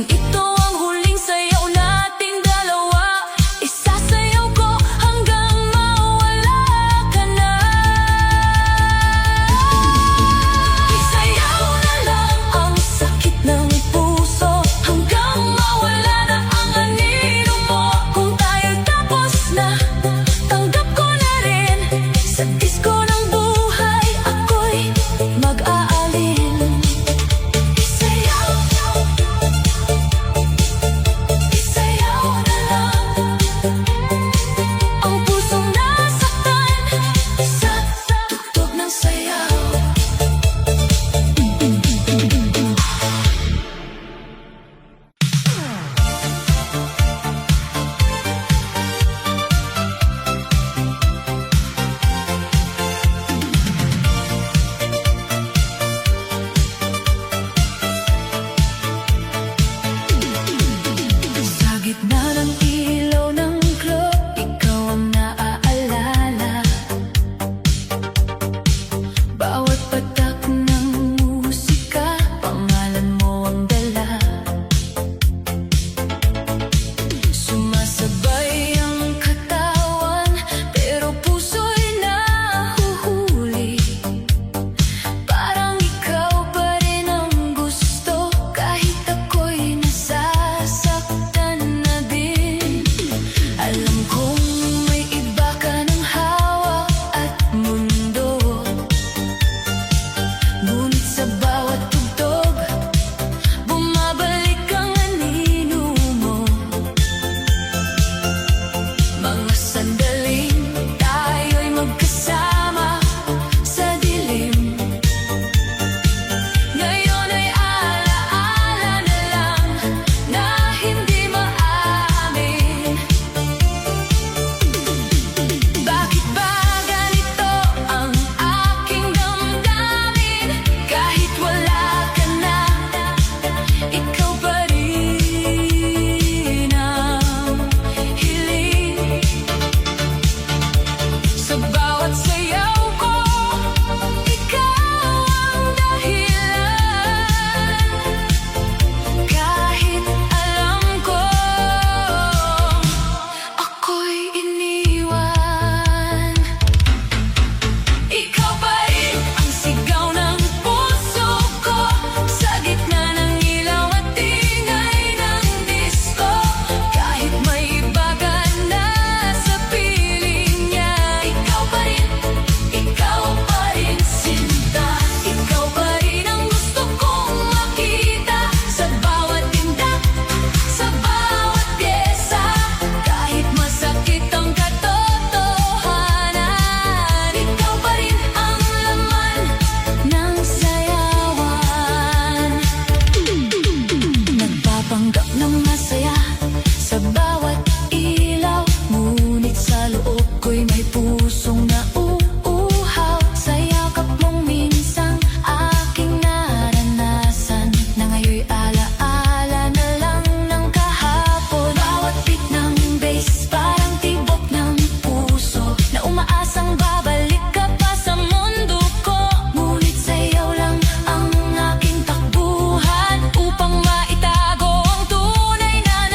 Kung ito ang huling sayaw nating dalawa, isasayaw ko hanggang mawala ka na. Isayaw na lang ang sakit ng puso hanggang mawala na ang anino mo. Kung tayo'y tapos na, tanggap ko na rin. Sa disko ng buhay ako'y mag-aalin. Isayaw na lang ang pusong nasaktan sa tugtog ng sayaw. Sa gitna ng ilaw ng club, ikaw ang naaalala. Bawat patak ng musika, pangalan mo ang dala. Sumasabay ang katawan, pero puso'y nahuhuli. Parang ikaw pa rin ang gusto, kahit ako'y nasasaktan na din. Alam kong may iba ka ng hawak at mundo, ngunit sa bawat tugtog, bumabalik ang anino mo. Mga sandaling tayo'y magkasama sa dilim, ngayon ay alaala na lang na hindi maaamin. Bakit ba ganito ang aking damdamin? Kahit wala ka na, ikaw pa rin ang hiling. Sa bawat sayaw ko, ikaw ang dahilan. Kahit alam ko ako'y iniwan, ikaw pa rin ang sigaw ng puso ko. Sa gitna ng ilaw at ingay ng disko, kahit may iba ka na sa piling niya, ikaw pa rin sinta. Ikaw pa rin ang gusto kong makita sa bawat tinda, sa bawat pyesa. Kahit masakit ang katotohanan, ikaw pa rin ang laman ng sayawan. Nagpapanggap ng masaya sa bawat ilaw, ngunit sa loob ko'y may pusong nauuhaw. Sa yakap mong minsang aking naranasan, na ngayon'y alaala na lang ng kahapon. Bawat beat ng bass parang tibok ng puso, na umaasang babalik ka pa sa mundo ko. Ngunit sayaw lang ang aking takbuhan upang maitago ang tunay na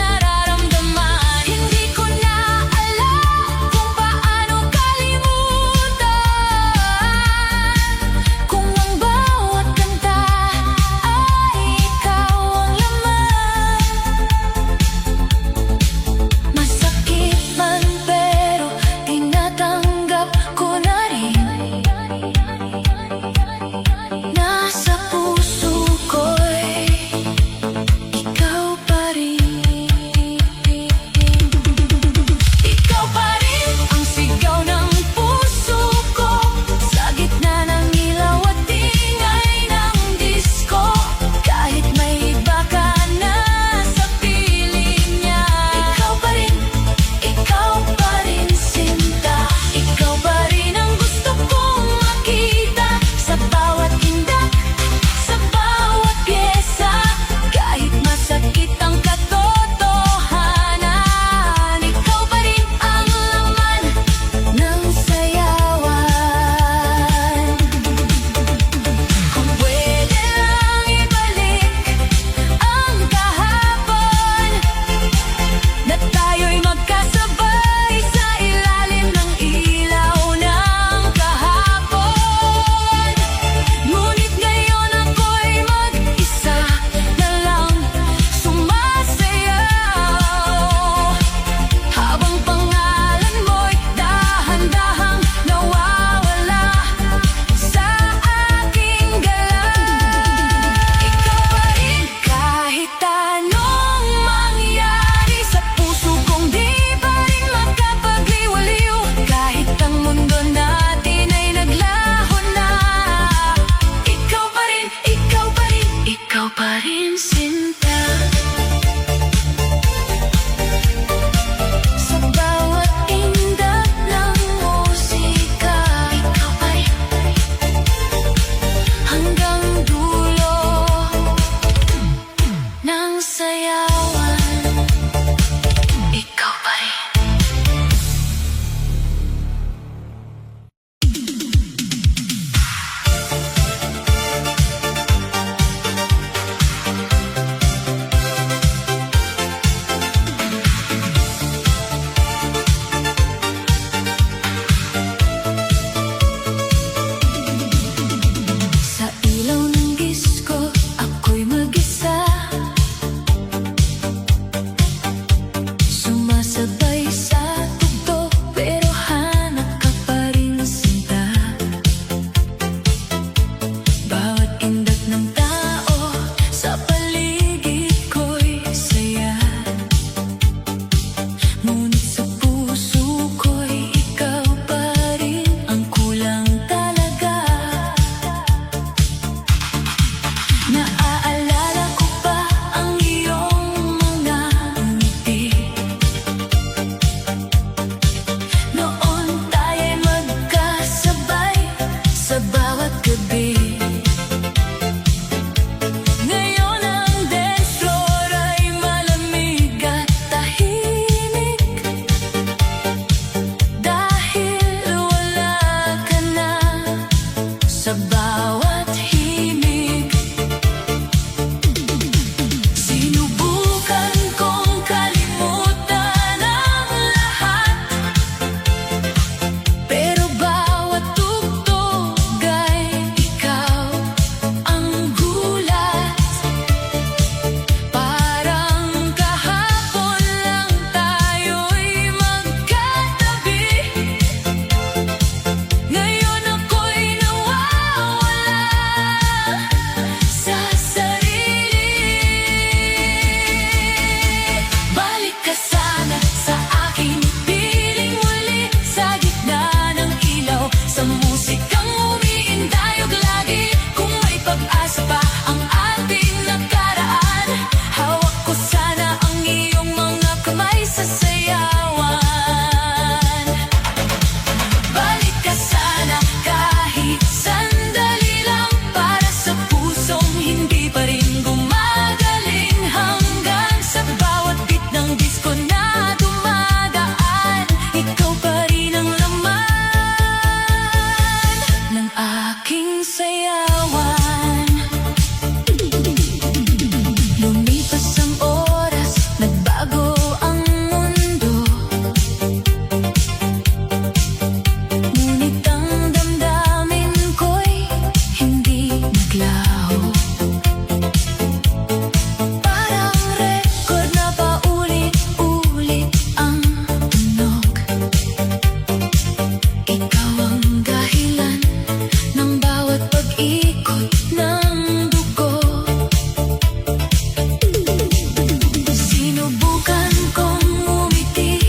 Sinubukan kong umiti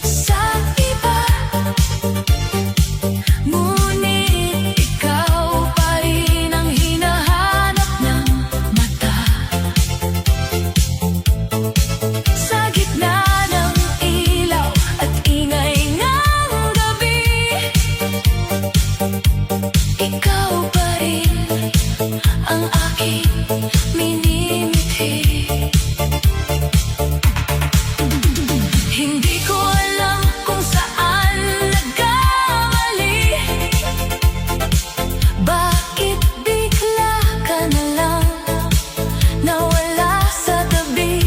sa iba, ngunit ikaw pa rin ang hinahanap ng mata. Sa gitna ng ilaw at ingay ng gabi, ikaw pa rin ang aking minimithi. Hindi ko alam kung saan nagkamali. Bakit bigla ka na lang nawala sa tabi?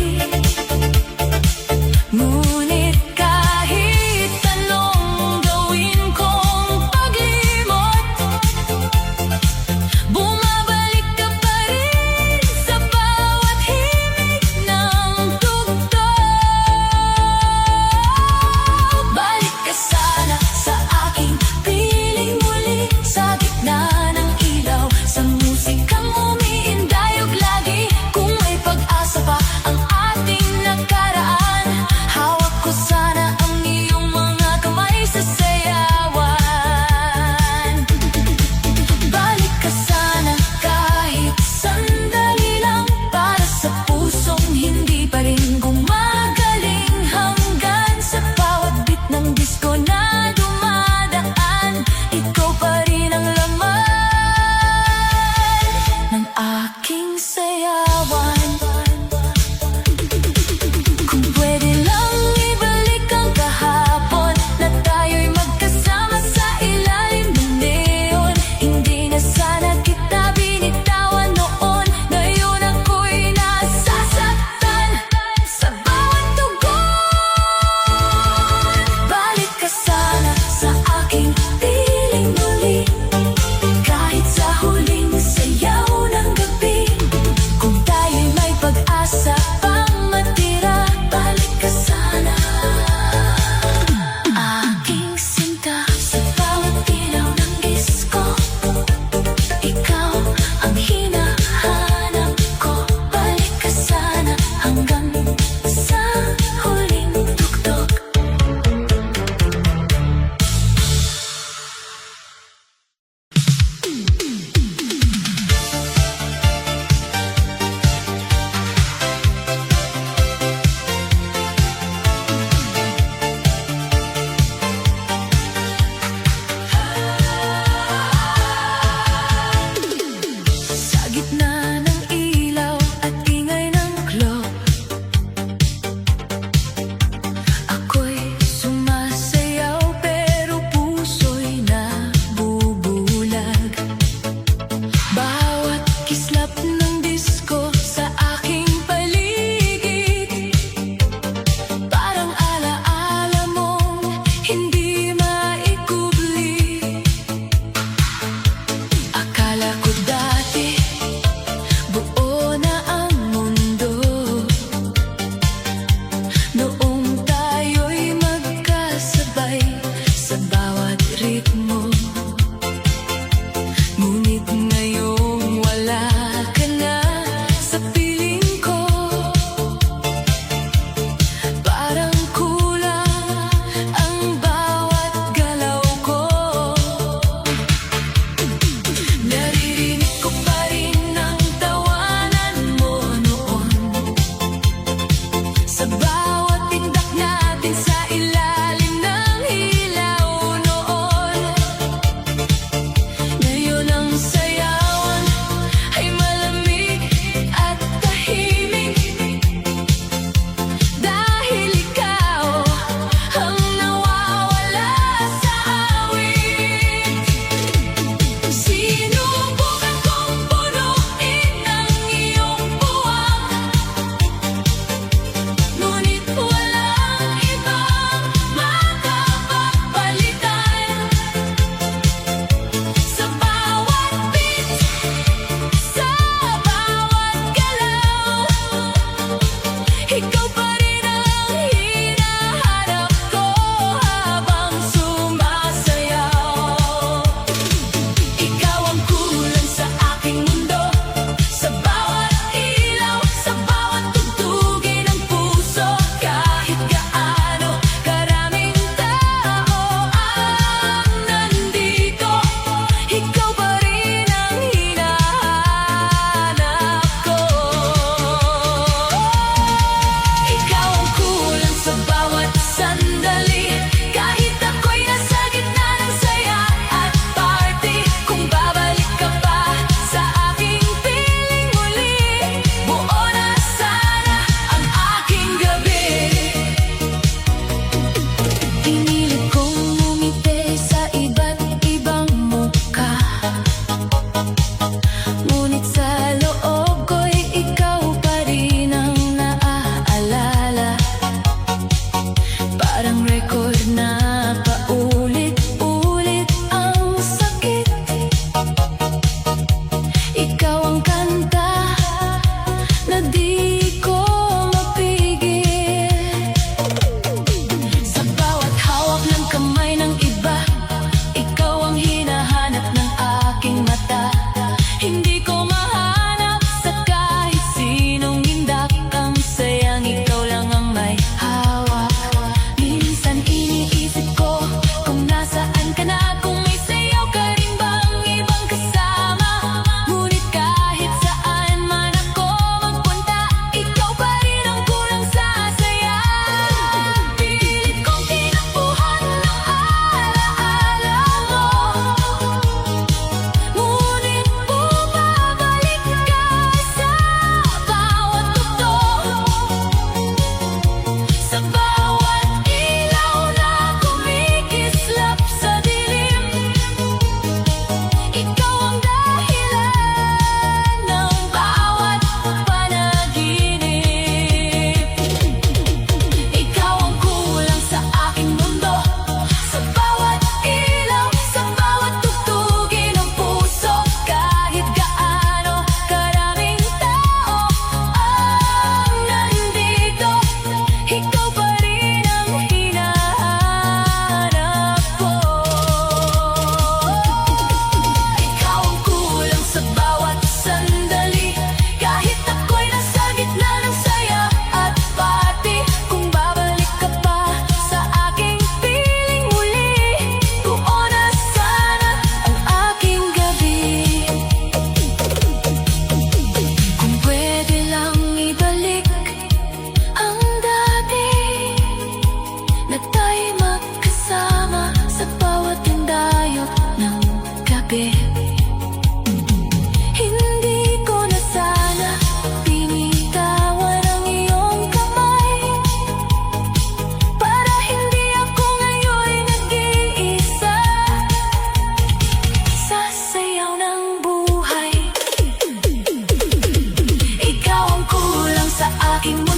Ngunit kahit anong gawin kong paglimot, bumabalik ka pa rin sa bawat himig ng tugtog. Balik ka sana sa aking piling muli, sa gitna ng ilaw, sa musikang umiindayog lagi. Kung may pag-asa pa ang ating nakaraan, hawak ko sana ang iyong mga kamay sa sayawan. Balik ka sana kahit sandali lang, para sa pusong hindi pa rin gumagaling, hanggang sa bawat beat ng disco na dumadaan, ikaw pa rin ang laman ng aking sayawan. Kung pwede lang ibalik ang kahapon, na tayo'y magkasama sa ilalim ng neon. Hindi na sana kita binitawan noon, ngayon ako'y nasasaktan sa bawat tugon. Balik ka sana sa aking piling muli, kahit sa huling sayaw ng gabi. Kung tayo'y may pag-asa pang matira, balik ka sana, aking sinta. Sa bawat ilaw ng disco, ikaw ang hinahanap ko. Balik ka sana hanggang sa huling tugtog. Sa gitna ng ilaw at ingay ng clock, ako'y sumasayaw pero puso'y nabubulag. Bawat kislap ng disco sa aking paligid, parang alaala mong hindi maikubli. Akala ko dati buo na ang mundo, noong tayo'y magkasabay sa bawat ritmo. Ngunit ngayong wala ka na sa piling ko, parang kulang ang bawat galaw ko. Naririnig ko pa rin ang tawanan mo noon, sa bawat tindak natin sa ilalim ng ilaw noon. Ngayon ang sayawan ay malamig at tahimik, dahil ikaw ang nawawala sa awit. Sinubukan kong punuin ang iyong buwang, ngunit walang ibang makapagpalitan. Sa bawat beat, sa bawat galaw, ikaw pa rin ang hinahanap ko habang sumasayaw. Ikaw ang kulang sa aking mundo, sa bawat ilaw, sa bawat tugtugin ng puso.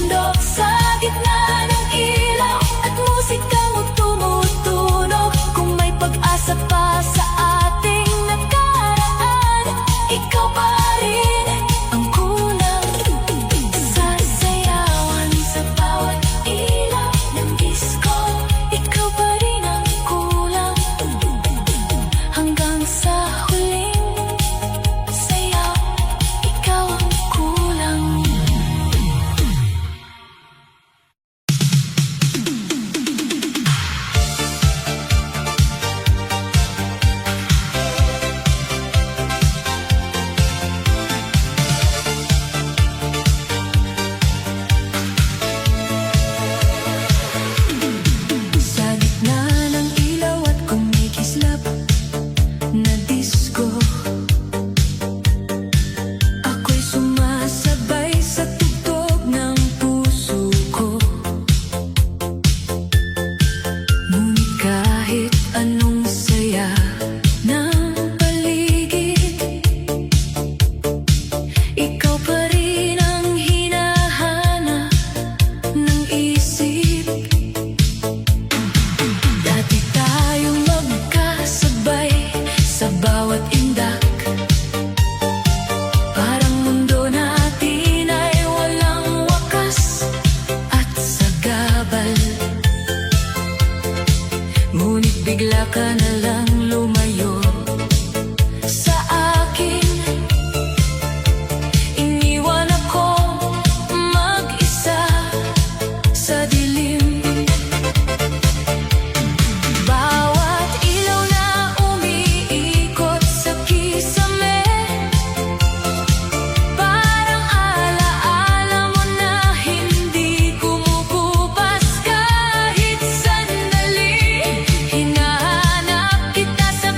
mundo sa gitna ng ilaw at musika mo tumutunog. Kung may pag-asa pa sa ating nakaraan, ikaw pa rin ang kulang. Sasayawan sa bawat ilaw ng disco, ikaw pa rin ang kulang. Hanggang sa huling sayaw, ikaw ang kulang. Sa gitna ng ilaw at kumikislap na disco, ako'y sumasabay sa tugtog ng puso ko. Ngunit kahit anong saya ng paligid, ikaw pa rin ang hinahanap ng isip. Dati tayong magkasabay sa bawat indak, parang mundo natin ay walang wakas at sagabal. Ngunit bigla ka na lang lumayo sa akin, iniwan ako mag-isa sa dilim. Bawat ilaw na umiikot sa kisame, parang alaala mo na hindi kumukupas kahit sandali. Hinahanap kita sa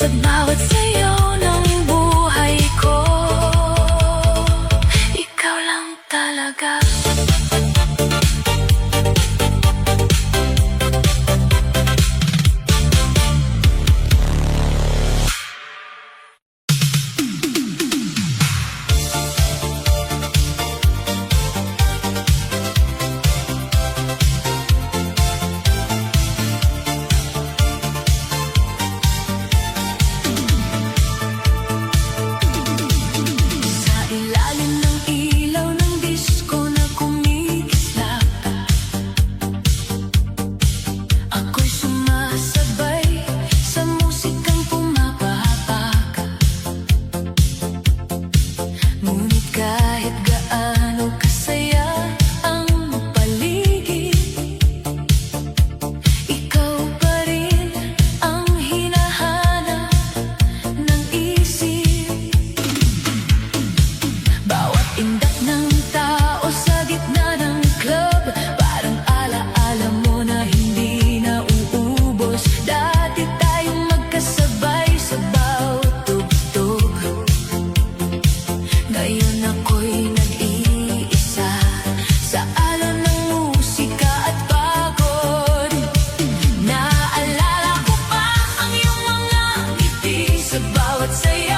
Sa bawat sayaw ng buhay ko, ikaw lang talaga. Sa ilalim ng ilaw ng disko na kumikislap, ako'y sumasabay sa musikang pumapapak. Ngunit kahit gaano kasaya ang paligid, ikaw pa rin ang hinahanap ng isip. Bawat indak ng tao sa gitna ng club, parang alaala mo na hindi na uubos. Dati tayong magkasabay sa bawat tugtog, ngayon ako'y nag-iisa sa alon ng musika at pagod. Naalala ko pa ang iyong mga ngiti sa bawat saya.